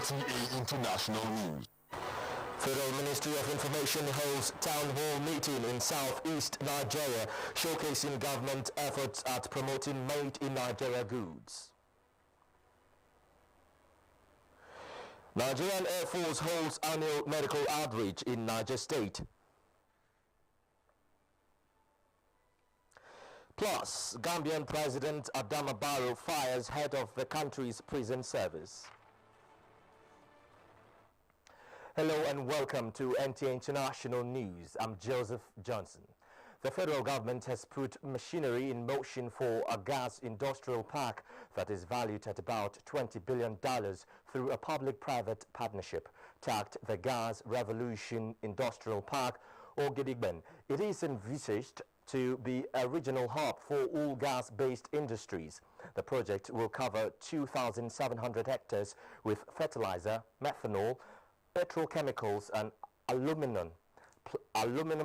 NTA International News. Federal Ministry of Information holds town hall meeting in southeast Nigeria, showcasing government efforts at promoting made in Nigeria goods. Nigerian Air Force holds annual medical outreach in Niger State. Plus, Gambian President Adama Barrow fires head of the country's prison service. Hello and welcome to NTA International News. I'm Joseph Johnson. The federal government has put machinery in motion for a gas industrial park that is valued at about $20 billion through a public-private partnership tagged the Gas Revolution Industrial Park, or Gidigben. It is envisaged to be a regional hub for all gas-based industries. The project will cover 2,700 hectares with fertilizer, methanol, petrochemicals and aluminum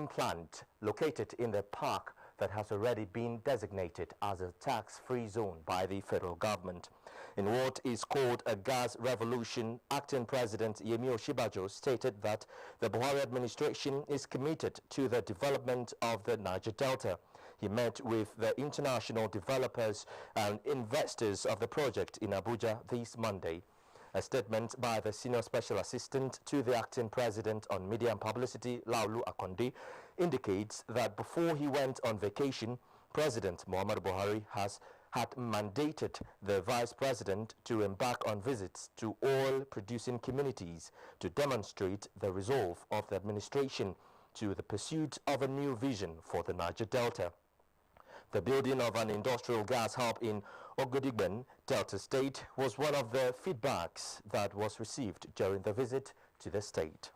plant located in the park that has already been designated as a tax-free zone by the federal government. In what is called a gas revolution, acting President Yemi Osinbajo stated that the Buhari administration is committed to the development of the Niger Delta. He met with the international developers and investors of the project in Abuja this Monday. A statement by the Senior Special Assistant to the Acting President on Media and Publicity, Laulu Akonde, indicates that before he went on vacation, President Muhammadu Buhari had mandated the Vice President to embark on visits to oil-producing communities to demonstrate the resolve of the administration to the pursuit of a new vision for the Niger Delta. The building of an industrial gas hub in Ogodigben, Delta State, was one of the feedbacks that was received during the visit to the state.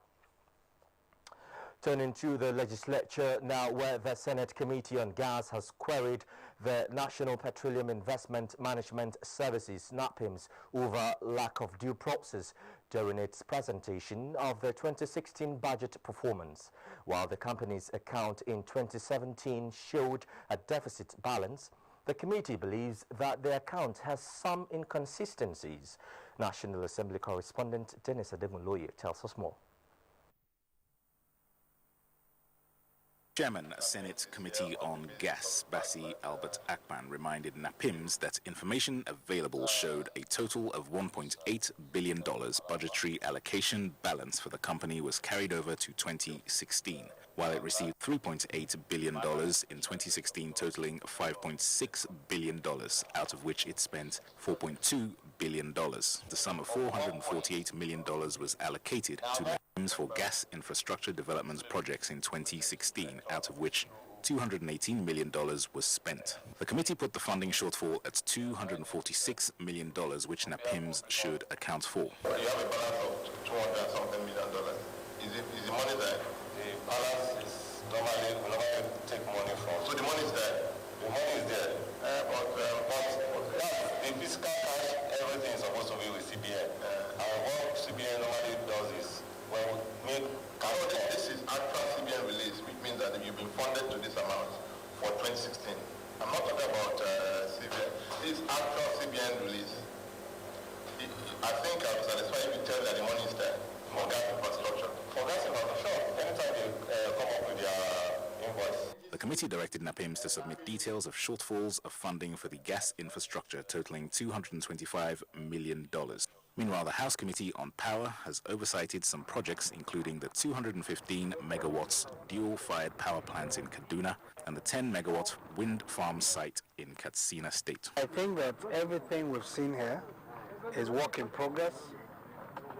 Turning to the legislature now, where the Senate Committee on Gas has queried the National Petroleum Investment Management Services, NAPIMS, over lack of due process during its presentation of the 2016 budget performance. While the company's account in 2017 showed a deficit balance, the committee believes that the account has some inconsistencies. National Assembly correspondent Dennis Ademuloye tells us more. Chairman, Senate Committee on Gas, Bassi Albert Akpan, reminded NAPIMS that information available showed a total of $1.8 billion budgetary allocation balance for the company was carried over to 2016, while it received $3.8 billion in 2016, totaling $5.6 billion, out of which it spent $4.2 billion. The sum of $448 million was allocated to NAPIMS for gas infrastructure development projects in 2016, out of which $218 million was spent. The committee put the funding shortfall at $246 million, which NAPIMS should account for. You have a balance of $200-something million. Is the money there? The balance is normally, we normally take money from. So the money is there? The money is there. The fiscal cash, everything is supposed to be with CBN. And what CBN normally does is, when we make this is actual CBN release, which means that you've been funded to this amount for 2016. I'm not talking about CBN. This is actual CBN release. I think I'll be satisfied if you tell that the money is there for gas infrastructure. For gas infrastructure, anytime they come up with their invoice. The committee directed NAPIMS to submit details of shortfalls of funding for the gas infrastructure totaling $225 million. Meanwhile, the House Committee on Power has oversighted some projects, including the 215 megawatts dual-fired power plant in Kaduna and the 10 megawatt wind farm site in Katsina State. I think that everything we've seen here is work in progress.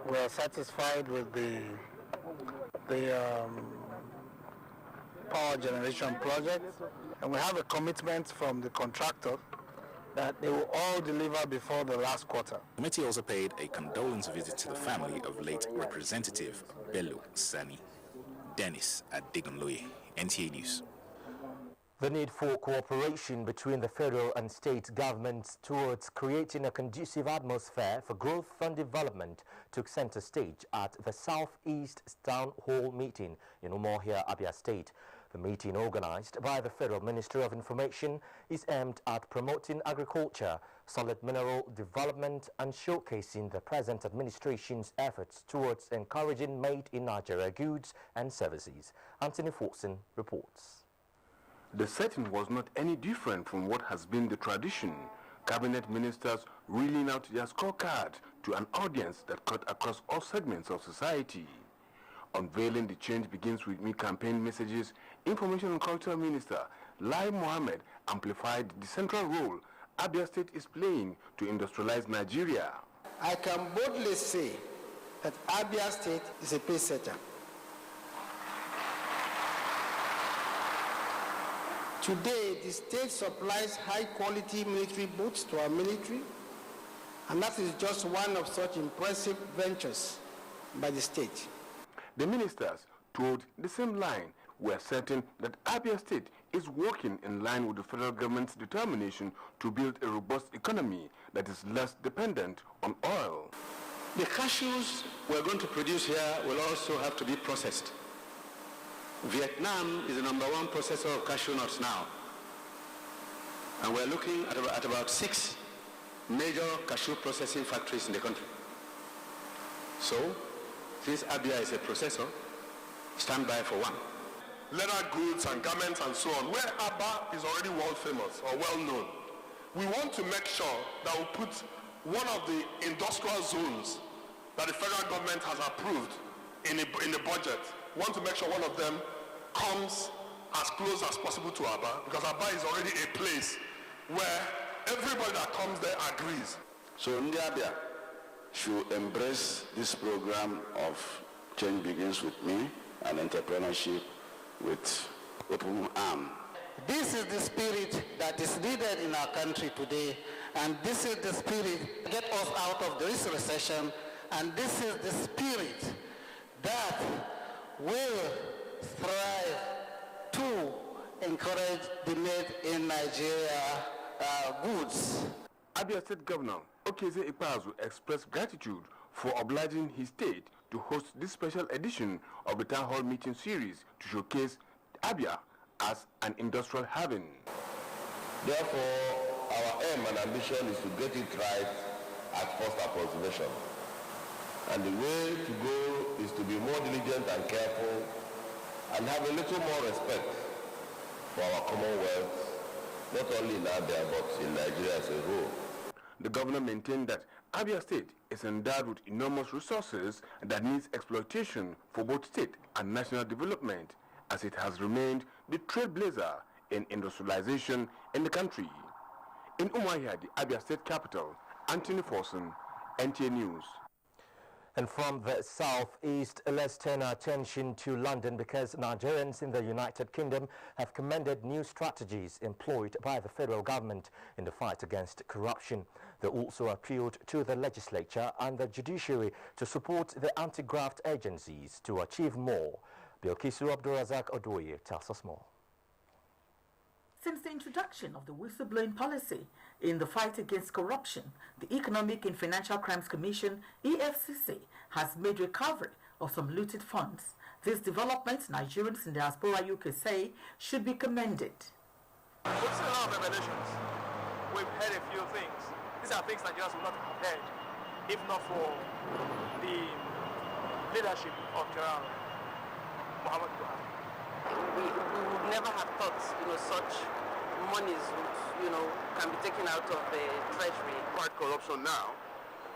We are satisfied with the power generation project, and we have a commitment from the contractor that they will all deliver before the last quarter. The committee also paid a condolence visit to the family of late Representative Bello Sani. Dennis Adegunloye, NTA News. The need for cooperation between the federal and state governments towards creating a conducive atmosphere for growth and development took center stage at the Southeast Town Hall meeting in Umuahia, Abia State. The meeting, organized by the Federal Ministry of Information, is aimed at promoting agriculture, solid mineral development, and showcasing the present administration's efforts towards encouraging made-in-Nigeria goods and services. Anthony Forson reports. The setting was not any different from what has been the tradition. Cabinet ministers reeling out their scorecard to an audience that cut across all segments of society. Unveiling the change begins with me campaign messages, Information and Culture Minister Lai Mohammed amplified the central role Abia State is playing to industrialize Nigeria. I can boldly say that Abia State is a pace setter. Today, the state supplies high-quality military boots to our military, and that is just one of such impressive ventures by the state. The ministers toed the same line. We are certain that Abia State is working in line with the federal government's determination to build a robust economy that is less dependent on oil. The cashews we're going to produce here will also have to be processed. Vietnam is the #1 processor of cashew nuts now. And we're looking at about 6 major cashew processing factories in the country. So, since Abia is a processor, stand by for one. Leather goods and garments and so on, where Aba is already world famous or well known. We want to make sure that we put one of the industrial zones that the federal government has approved in the budget. We want to make sure one of them comes as close as possible to Aba, because Aba is already a place where everybody that comes there agrees. So Abia should embrace this program of Change Begins With Me and entrepreneurship with open arm. This is the spirit that is needed in our country today, and this is the spirit to get us out of this recession, and this is the spirit that will strive to encourage the made-in-Nigeria goods. Abia State Governor Okeze Ikpeazu expressed gratitude for obliging his state to host this special edition of the Town Hall Meeting Series to showcase Abia as an industrial haven. Therefore, our aim and ambition is to get it right at first approximation. And the way to go is to be more diligent and careful and have a little more respect for our Commonwealth, not only in Abia but in Nigeria as a whole. The governor maintained that Abia State is endowed with enormous resources that needs exploitation for both state and national development, as it has remained the trailblazer in industrialization in the country. In Umuahia, the Abia State capital, Anthony Forson, NTA News. And from the southeast, let's turn our attention to London, because Nigerians in the United Kingdom have commended new strategies employed by the federal government in the fight against corruption. They also appealed to the legislature and the judiciary to support the anti-graft agencies to achieve more. Bilkisu Abdurazak Odoye tells us more. Since the introduction of the whistleblowing policy in the fight against corruption, the Economic and Financial Crimes Commission, EFCC, has made recovery of some looted funds. These developments, Nigerians in diaspora UK say, should be commended. We've seen a lot of revelations. We've heard a few things. These are things Nigerians would not have heard if not for the leadership of General Muhammad Buhari. We would never have thought, such monies would, can be taken out of the treasury. Fight corruption now,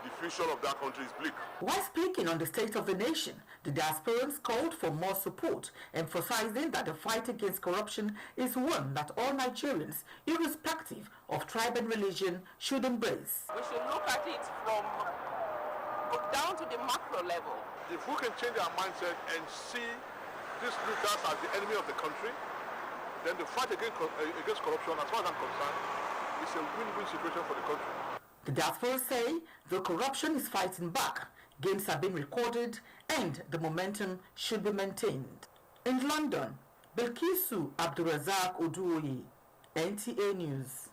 the future of that country is bleak. While speaking on the state of the nation, the diasporans called for more support, emphasizing that the fight against corruption is one that all Nigerians, irrespective of tribe and religion, should embrace. We should look at it from down to the macro level. If we can change our mindset and see these leaders as the enemy of the country, then the fight against corruption, as far as I'm concerned, is a win-win situation for the country. The diaspora say the corruption is fighting back, gains have been recorded, and the momentum should be maintained. In London, Bilkisu Abdurazak Oduoye, NTA News.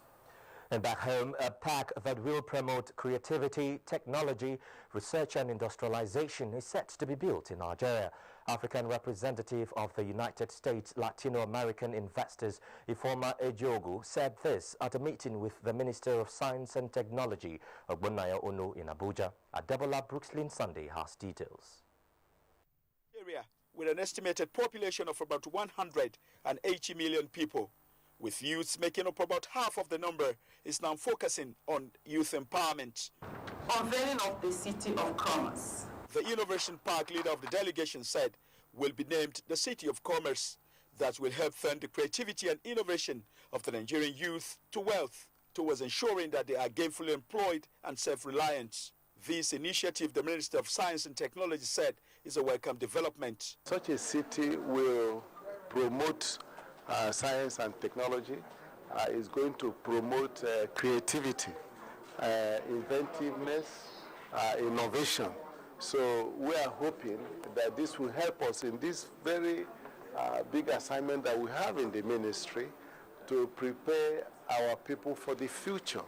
And back home, a park that will promote creativity, technology, research and industrialization is set to be built in Nigeria. African representative of the United States Latino American Investors, Ifeoma Ejogu, said this at a meeting with the Minister of Science and Technology, Ogbonnaya Onu, in Abuja. Adebola Brookslyn Sunday has details. Area with an estimated population of about 180 million people, with youths making up about half of the number, is now focusing on youth empowerment. Unveiling of the City of Commerce. The Innovation Park leader of the delegation said will be named the City of Commerce, that will help turn the creativity and innovation of the Nigerian youth to wealth, towards ensuring that they are gainfully employed and self-reliant. This initiative, the Minister of Science and Technology said, is a welcome development. Such a city will promote science and technology, is going to promote creativity, inventiveness, innovation. So we are hoping that this will help us in this very big assignment that we have in the ministry to prepare our people for the future.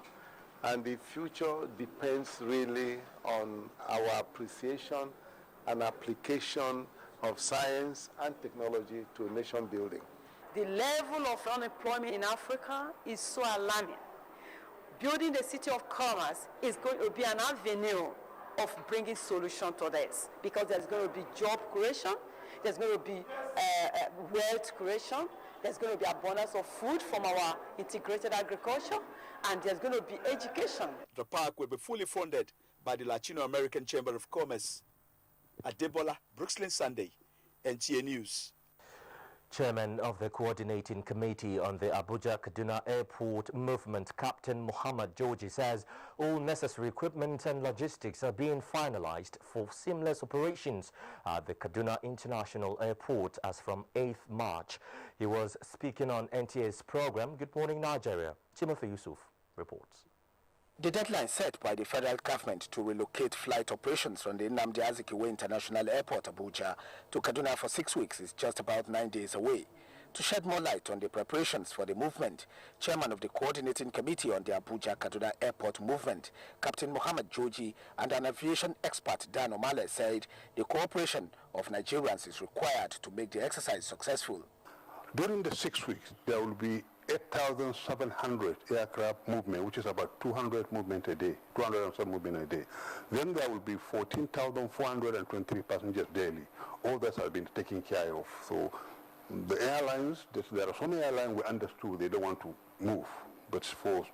And the future depends really on our appreciation and application of science and technology to nation building. The level of unemployment in Africa is so alarming. Building the City of Commerce is going to be an avenue of bringing solution to this, because there's going to be job creation, there's going to be wealth creation, there's going to be abundance of food from our integrated agriculture, and there's going to be education. The park will be fully funded by the Latino American Chamber of Commerce. Adebola Brookslyn Sunday, NTA News. Chairman of the Coordinating Committee on the Abuja-Kaduna Airport Movement, Captain Muhammad Joji, says all necessary equipment and logistics are being finalized for seamless operations at the Kaduna International Airport as from 8th March. He was speaking on NTA's program, Good Morning Nigeria. Timothy Yusuf reports. The deadline set by the federal government to relocate flight operations from the Nnamdi Azikiwe International Airport, Abuja, to Kaduna for 6 weeks is just about 9 days away. To shed more light on the preparations for the movement, Chairman of the Coordinating Committee on the Abuja-Kaduna Airport Movement, Captain Muhammad Joji, and an aviation expert, Dan Omale, said the cooperation of Nigerians is required to make the exercise successful. During the 6 weeks, there will be 8,700 aircraft movement, which is about 200 movement a day, 207 movement a day. Then there will be 14,423 passengers daily. All that has been taken care of. So the airlines, there are some airlines we understood they don't want to move, but for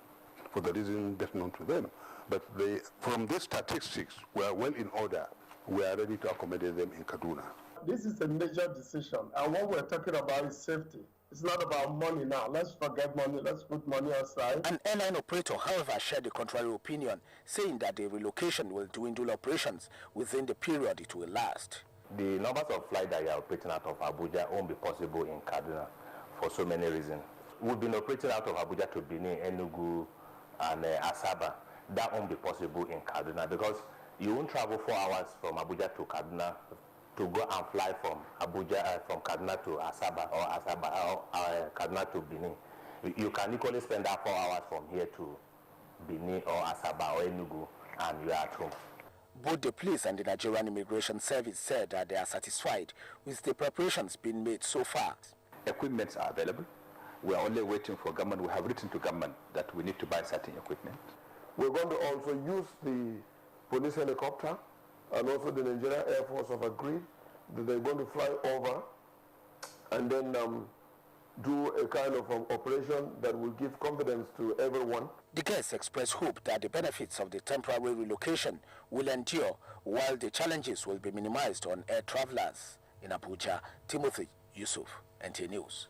the reason best known to them. But from these statistics, we are well in order. We are ready to accommodate them in Kaduna. This is a major decision, and what we're talking about is safety. It's not about money now. Let's forget money. Let's put money aside. An airline operator, however, shared the contrary opinion, saying that the relocation will dwindle operations within the period it will last. The numbers of flights that are operating out of Abuja won't be possible in Kaduna for so many reasons. We've been operating out of Abuja to Benin, Enugu, and Asaba. That won't be possible in Kaduna because you won't travel 4 hours from Abuja to Kaduna to go and fly from Abuja, from Kaduna to Asaba, or Kaduna to Benin. You can equally spend that 4 hours from here to Benin or Asaba or Enugu, and you are at home. Both the police and the Nigerian Immigration Service said that they are satisfied with the preparations being made so far. Equipments are available. We are only waiting for government. We have written to government that we need to buy certain equipment. We're going to also use the police helicopter, and also the Nigerian Air Force have agreed that they're going to fly over and then do a kind of operation that will give confidence to everyone. The guests expressed hope that the benefits of the temporary relocation will endure while the challenges will be minimized on air travelers. In Abuja, Timothy Yusuf, NTA News.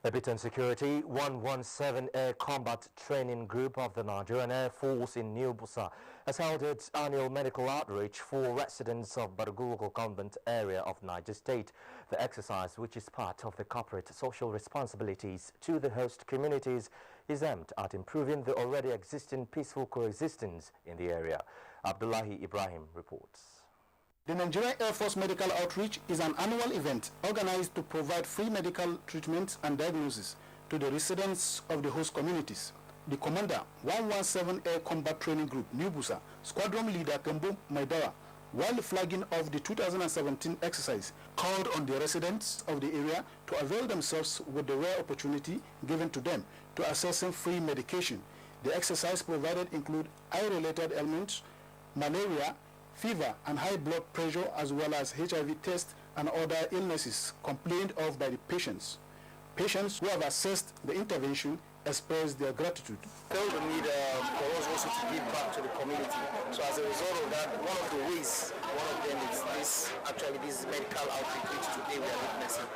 A bit on security, 117 Air Combat Training Group of the Nigerian Air Force in New Busa has held its annual medical outreach for residents of Bargugo Convent area of Niger State. The exercise, which is part of the corporate social responsibilities to the host communities, is aimed at improving the already existing peaceful coexistence in the area. Abdullahi Ibrahim reports. The Nigerian Air Force Medical Outreach is an annual event organized to provide free medical treatment and diagnosis to the residents of the host communities. The commander, 117 Air Combat Training Group, New Busa, Squadron Leader Kembo Maidawa, While flagging off the 2017 exercise, called on the residents of the area to avail themselves with the rare opportunity given to them to accessing free medication. The exercise provided include eye-related ailments, malaria, fever, and high blood pressure, as well as HIV tests and other illnesses complained of by the patients. Patients who have assessed the intervention express their gratitude. Felt the need for us also to give back to the community. So as a result of that, one of them is this medical outreach which today we are witnessing.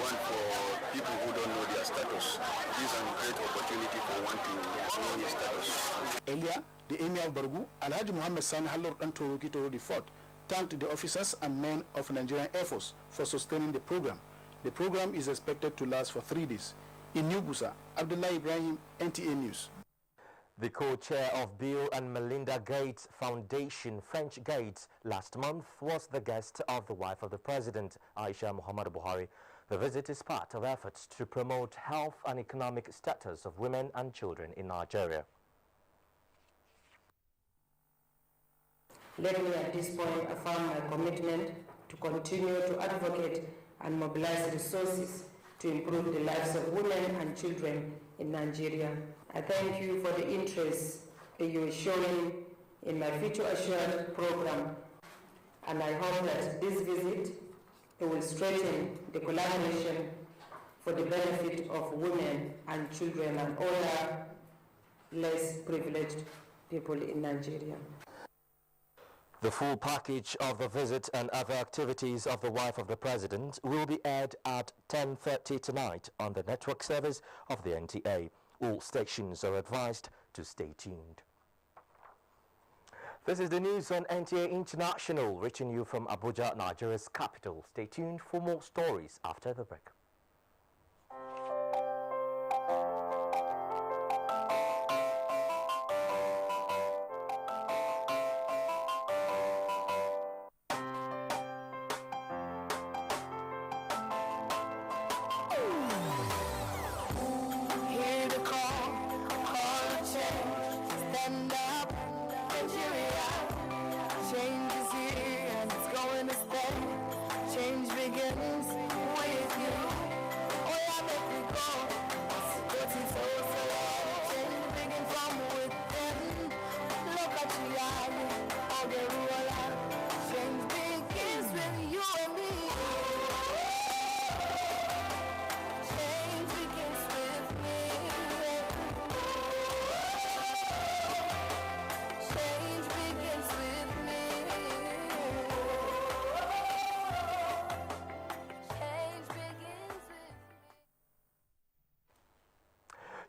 One for people who don't know their status. This is a great opportunity for one to know his status. Earlier, the Emir of Bargu, Alhaji Muhammad Sani Halor Antoro Kitoro IV, thanked the officers and men of Nigerian Air Force for sustaining the program. The program is expected to last for 3 days. In New Busa, Abdullah Ibrahim, NTA News. The co-chair of Bill and Melinda Gates Foundation, French Gates, last month was the guest of the wife of the president, Aisha Muhammad Buhari. The visit is part of efforts to promote health and economic status of women and children in Nigeria. Let me at this point affirm my commitment to continue to advocate and mobilize resources to improve the lives of women and children in Nigeria. I thank you for the interest that you are showing in my Future Assured program, and I hope that this visit will strengthen the collaboration for the benefit of women and children and other less privileged people in Nigeria. The full package of the visit and other activities of the wife of the president will be aired at 10:30 tonight on the network service of the NTA. All stations are advised to stay tuned. This is the news on NTA International, reaching you from Abuja, Nigeria's capital. Stay tuned for more stories after the break.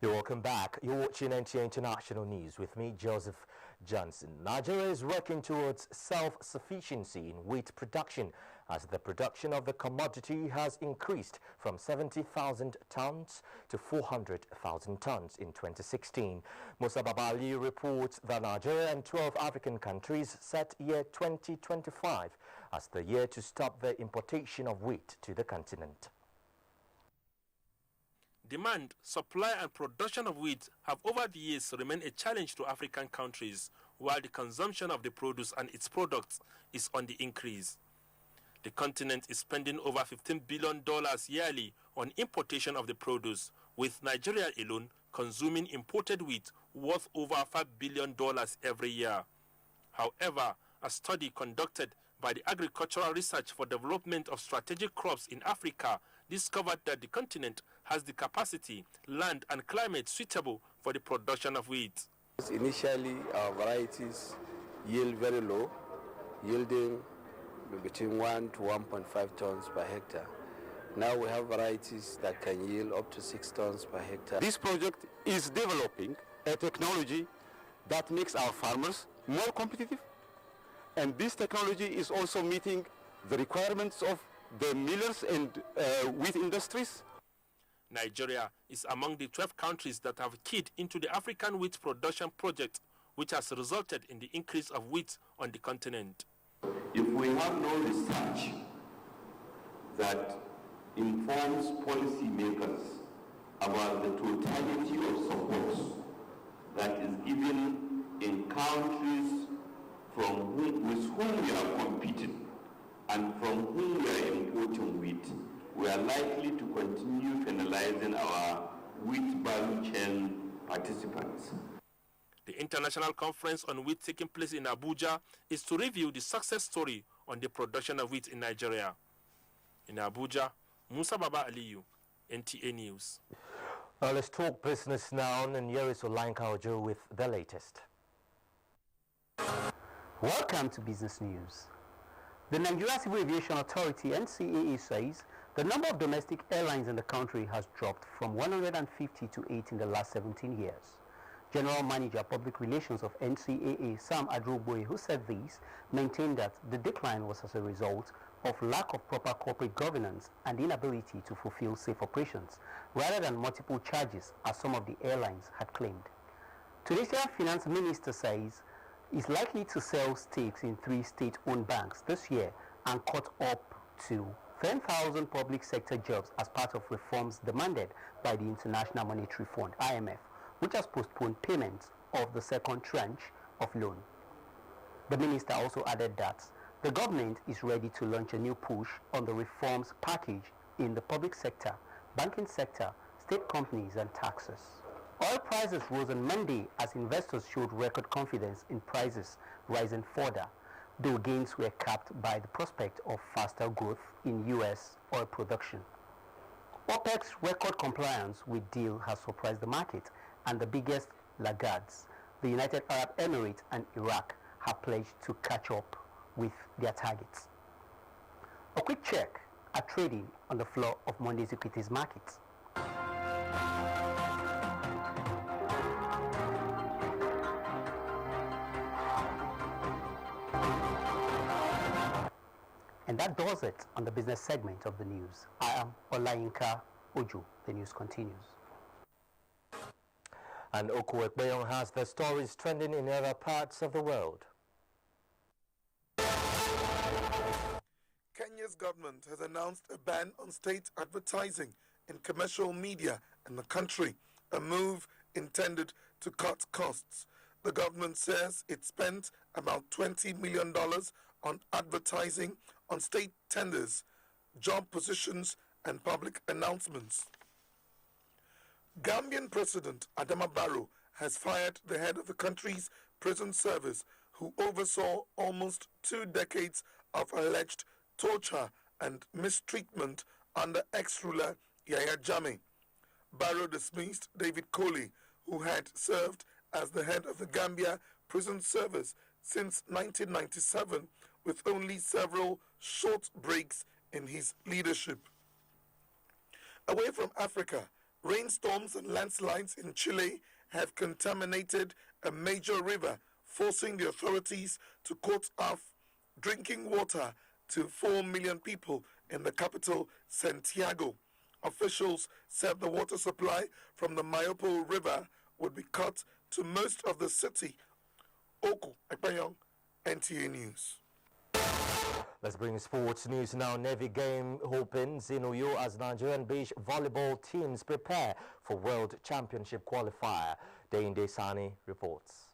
You're welcome back. You're watching NTA International News with me, Joseph Johnson. Nigeria is working towards self-sufficiency in wheat production as the production of the commodity has increased from 70,000 tons to 400,000 tons in 2016. Musa Babali reports that Nigeria and 12 African countries set year 2025 as the year to stop the importation of wheat to the continent. Demand, supply and production of wheat have over the years remained a challenge to African countries, while the consumption of the produce and its products is on the increase. The continent is spending over $15 billion yearly on importation of the produce, with Nigeria alone consuming imported wheat worth over $5 billion every year. However, a study conducted by the Agricultural Research for Development of Strategic Crops in Africa discovered that the continent has the capacity, land and climate suitable for the production of wheat. Initially, our varieties yield very low, yielding between 1 to 1.5 tons per hectare. Now we have varieties that can yield up to 6 tons per hectare. This project is developing a technology that makes our farmers more competitive, and this technology is also meeting the requirements of the millers and wheat industries. Nigeria is among the 12 countries that have keyed into the African wheat production project, which has resulted in the increase of wheat on the continent. If we have no research that informs policymakers about the totality of support that is given in countries with whom we are competing and from whom we are importing wheat, we are likely to continue penalizing our wheat value chain participants. The international conference on wheat taking place in Abuja is to review the success story on the production of wheat in Nigeria. In Abuja, Musa Baba Aliyu, NTA News. Let's talk business now, and here is Olanka Ojo with the latest. Welcome to Business News. The Nigeria Civil Aviation Authority, NCAA, says the number of domestic airlines in the country has dropped from 150 to 8 in the last 17 years. General Manager Public Relations of NCAA, Sam Adroboye, who said this, maintained that the decline was as a result of lack of proper corporate governance and inability to fulfill safe operations, rather than multiple charges as some of the airlines had claimed. Tunisian Finance Minister says is likely to sell stakes in 3 state-owned banks this year and cut up to 10,000 public sector jobs as part of reforms demanded by the International Monetary Fund, IMF, which has postponed payments of the second tranche of loan. The minister also added that the government is ready to launch a new push on the reforms package in the public sector, banking sector, state companies and taxes. Oil prices rose on Monday as investors showed record confidence in prices rising further, though gains were capped by the prospect of faster growth in U.S. oil production. OPEC's record compliance with deal has surprised the market, and the biggest laggards, the United Arab Emirates and Iraq, have pledged to catch up with their targets. A quick check at trading on the floor of Monday's equities markets. And that does it on the business segment of the news. I am Olayinka Ojo. The news continues. And Oku Ekpeyon has the stories trending in other parts of the world. Kenya's government has announced a ban on state advertising in commercial media in the country, a move intended to cut costs. The government says it spent about $20 million on advertising on state tenders, job positions, and public announcements. Gambian President Adama Barrow has fired the head of the country's prison service, who oversaw almost 2 decades of alleged torture and mistreatment under ex-ruler Yahya Jammeh. Barrow dismissed David Colley, who had served as the head of the Gambia prison service since 1997, with only several short breaks in his leadership. Away from Africa, rainstorms and landslides in Chile have contaminated a major river, forcing the authorities to cut off drinking water to 4 million people in the capital, Santiago. Officials said the water supply from the Mayopo River would be cut to most of the city. Oku Ekpeyon, NTA News. Let's bring sports news now. Navy game opens in Uyo as Nigerian beach volleyball teams prepare for World Championship qualifier. Deinde Sani reports.